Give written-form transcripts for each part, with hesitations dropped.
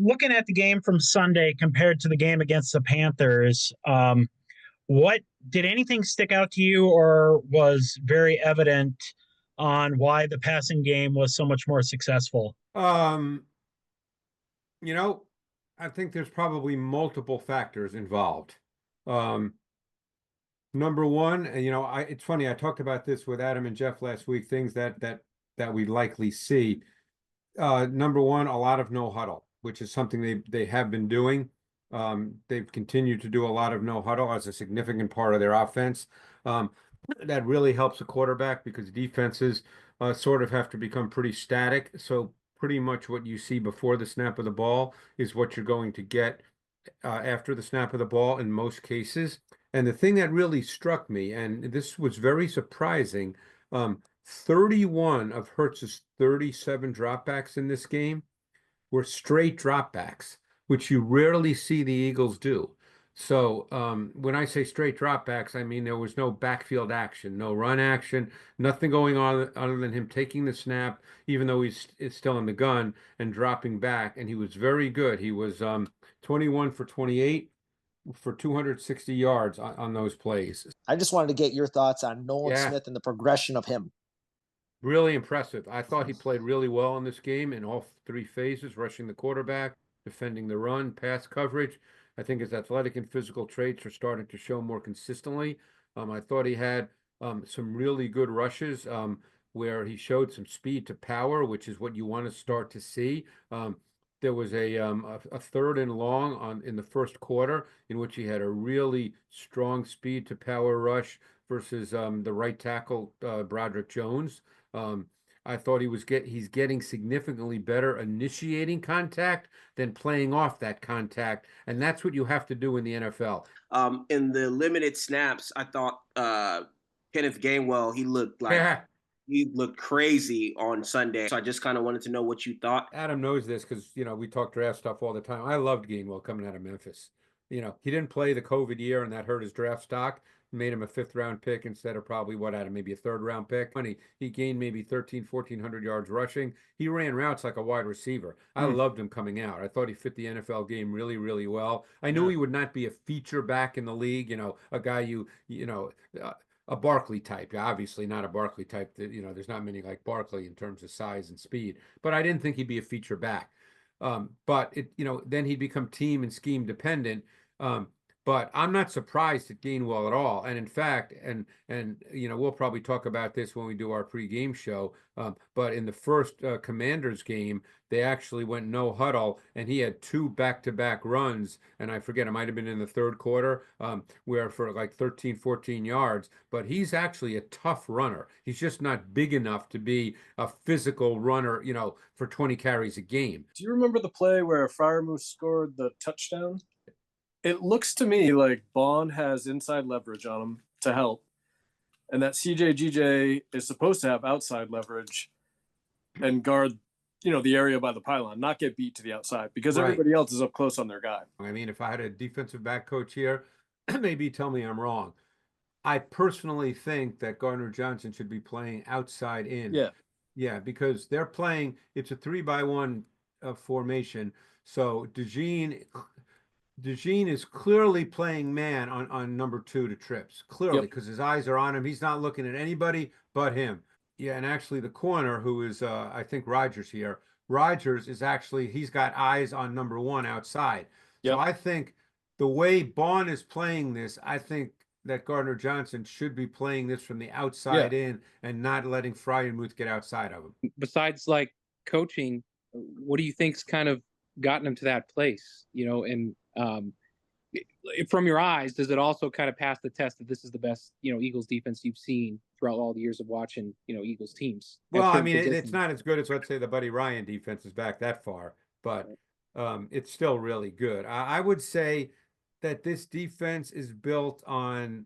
looking at the game from Sunday compared to the game against the Panthers, what did anything stick out to you, or was very evident on why the passing game was so much more successful? Um, you know, I think there's probably multiple factors involved. Um, Number one, and it's funny, I talked about this with Adam and Jeff last week, things that we likely see. Number one, a lot of no huddle, which is something they have been doing. They've continued to do a lot of no huddle as a significant part of their offense. Um, that really helps the quarterback because defenses sort of have to become pretty static. So pretty much what you see before the snap of the ball is what you're going to get after the snap of the ball in most cases. And the thing that really struck me, and this was very surprising, 31 of Hurts's 37 dropbacks in this game were straight dropbacks, which you rarely see the Eagles do. So when I say straight dropbacks, I mean there was no backfield action, no run action, nothing going on other than him taking the snap, even though it's still in the gun and dropping back. And he was very good. He was 21 for 28 for 260 yards on those plays. I just wanted to get your thoughts on Nolan Yeah, Smith and the progression of him. really impressive. I thought he played really well in this game in all three phases, rushing the quarterback, defending the run, pass coverage. I think his athletic and physical traits are starting to show more consistently. I thought he had some really good rushes where he showed some speed to power, which is what you want to start to see. There was a third and long in the first quarter in which he had a really strong speed to power rush versus the right tackle Broderick Jones. Um, I thought he's getting significantly better initiating contact than playing off that contact, and that's what you have to do in the NFL. In the limited snaps, I thought Kenneth Gainwell, Yeah, he looked crazy on Sunday. So I just kind of wanted to know what you thought. Adam knows this because we talk draft stuff all the time. I loved Gainwell coming out of Memphis. He didn't play the COVID year, and that hurt his draft stock. Made him a fifth round pick instead of probably what Adam, maybe a third round pick. He gained maybe 1,400 yards rushing. He ran routes like a wide receiver. I loved him coming out. I thought he fit the NFL game really, really well. I knew he would not be a feature back in the league, a guy a Barkley type. Obviously not a Barkley type. There's not many like Barkley in terms of size and speed, but I didn't think he'd be a feature back. But then he'd become team and scheme dependent. But I'm not surprised at Gainwell at all. And in fact, we'll probably talk about this when we do our pregame show. But in the first Commanders game, they actually went no huddle, and he had two back-to-back runs. And I forget, it might have been in the third quarter, where for like 13, 14 yards. But he's actually a tough runner. He's just not big enough to be a physical runner, for 20 carries a game. Do you remember the play where Freiermuth scored the touchdown? It looks to me like Bond has inside leverage on him to help, and that CJGJ is supposed to have outside leverage and guard, the area by the pylon, not get beat to the outside because everybody else is up close on their guy. I mean, if I had a defensive back coach here, maybe tell me I'm wrong. I personally think that Gardner Johnson should be playing outside in. Yeah. Yeah, because they're playing, it's a 3-by-1 formation. So DeJean is clearly playing man on number 2 to Trips, clearly, because his eyes are on him. He's not looking at anybody but him. Yeah, and actually the corner, who is, I think Rogers here, Rogers is actually, he's got eyes on number 1 outside. So I think the way Bond is playing this, I think that Gardner Johnson should be playing this from the outside in and not letting Freiermuth get outside of him. Besides, like, coaching, what do you think's kind of gotten him to that place, and from your eyes, does it also kind of pass the test that this is the best, Eagles defense you've seen throughout all the years of watching, Eagles teams? Well, I mean, it's not as good as, let's say, the Buddy Ryan defense is back that far, but it's still really good. I would say that this defense is built on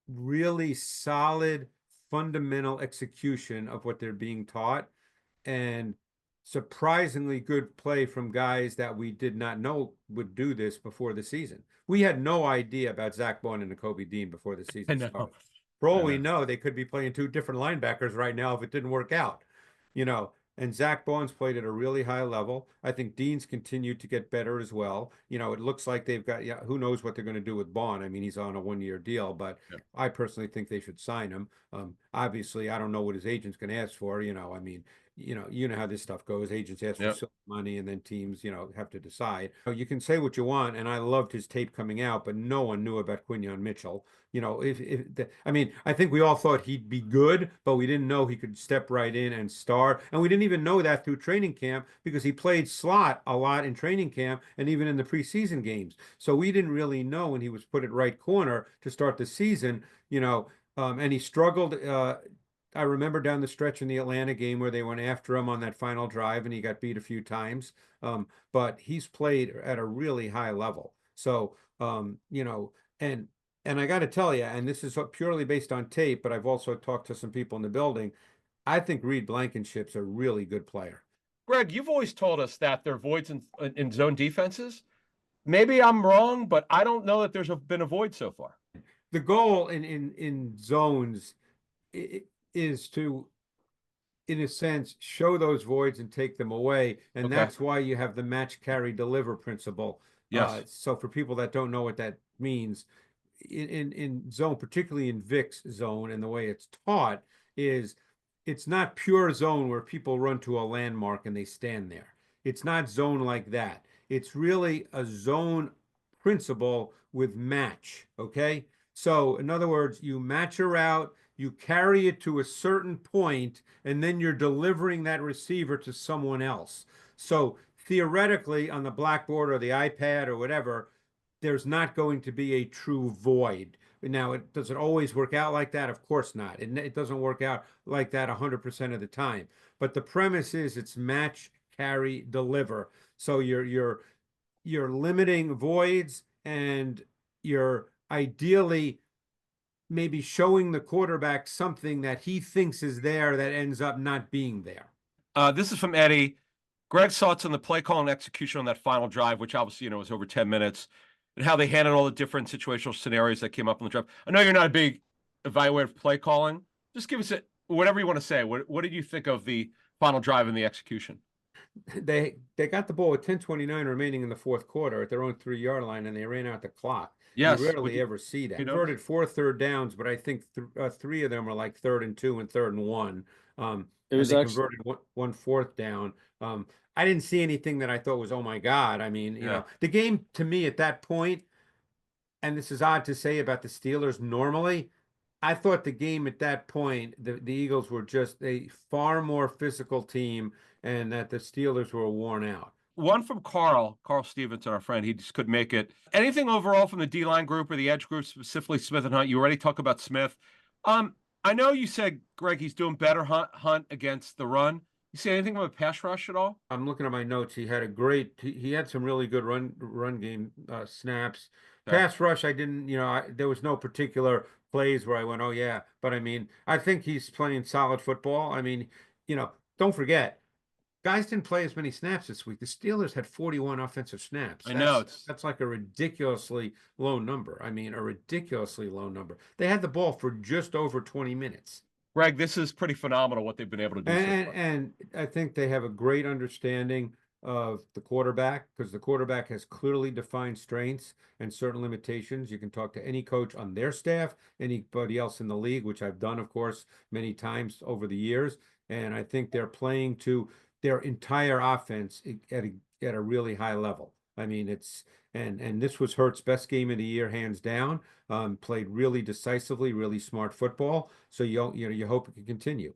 really solid fundamental execution of what they're being taught, and surprisingly good play from guys that we did not know would do this before the season. We had no idea about Zach Bond and Nakobe Dean before the season started. For all we know, they could be playing two different linebackers right now if it didn't work out. and Zach Bone's played at a really high level. I think Dean's continued to get better as well. You know, it looks like they've got, yeah, who knows what they're going to do with Bond. I mean, he's on a 1-year deal, but Yeah. I personally think they should sign him. Obviously, I don't know what his agent's going to ask for. You know, I mean, you know how this stuff goes. Agents ask Yeah. for so much money, and then teams, have to decide. You can say what you want, and I loved his tape coming out, but no one knew about Quinyon Mitchell. You know, I mean, I think we all thought he'd be good, but we didn't know he could step right in and start. And we didn't even know that through training camp because he played slot a lot in training camp and even in the preseason games. So we didn't really know when he was put at right corner to start the season, and he struggled. I remember down the stretch in the Atlanta game where they went after him on that final drive and he got beat a few times. But he's played at a really high level. So, and I got to tell you, and this is purely based on tape, but I've also talked to some people in the building. I think Reed Blankenship's a really good player. Greg, you've always told us that there are voids in zone defenses. Maybe I'm wrong, but I don't know that there's been a void so far. The goal in zones is to, in a sense, show those voids and take them away. And Okay. that's why you have the match, carry, deliver principle. Yes. So for people that don't know what that means, in zone, particularly in Vic's zone, and the way it's taught is it's not pure zone where people run to a landmark and they stand there. It's not zone like that. It's really a zone principle with match. Okay. So in other words, you match a route, you carry it to a certain point, and then you're delivering that receiver to someone else. So theoretically, on the blackboard or the iPad or whatever, there's not going to be a true void. Now, does it always work out like that? Of course not. It doesn't work out like that 100% of the time. But the premise is it's match, carry, deliver. So you're limiting voids, and you're ideally maybe showing the quarterback something that he thinks is there that ends up not being there. This is from Eddie. Greg's thoughts on the play call and execution on that final drive, which obviously, was over 10 minutes, and how they handled all the different situational scenarios that came up on the drive. I know you're not a big evaluator of play calling. Just give us whatever you want to say. What did you think of the final drive and the execution? They got the ball with 10:29 remaining in the fourth quarter at their own 3-yard line, and they ran out the clock. Yes. You rarely ever see that. Converted 4 third downs, but I think 3 of them were like 3rd and 2 and 3rd and 1. It was they actually converted one fourth down. I didn't see anything that I thought was, oh my God. I mean, the game to me at that point, and this is odd to say about the Steelers normally, I thought the game at that point, the Eagles were just a far more physical team, and that the Steelers were worn out. One from Carl Stevenson, our friend. He just couldn't make it. Anything overall from the D-line group or the edge group, specifically Smith and Hunt? You already talked about Smith. I know you said, Greg, he's doing better Hunt against the run. You see anything about pass rush at all? I'm looking at my notes. He had he had some really good run game snaps. Okay. Pass rush, I didn't, there was no particular plays where I went, oh yeah. But I mean, I think he's playing solid football. I mean, don't forget, guys didn't play as many snaps this week. The Steelers had 41 offensive snaps. I know. That's like a ridiculously low number. I mean, a ridiculously low number. They had the ball for just over 20 minutes. Greg, this is pretty phenomenal what they've been able to do. And I think they have a great understanding of the quarterback, because the quarterback has clearly defined strengths and certain limitations. You can talk to any coach on their staff, anybody else in the league, which I've done, of course, many times over the years. And I think they're playing to their entire offense at a really high level. I mean, and this was Hurt's best game of the year, hands down. Played really decisively, really smart football. So you hope it can continue.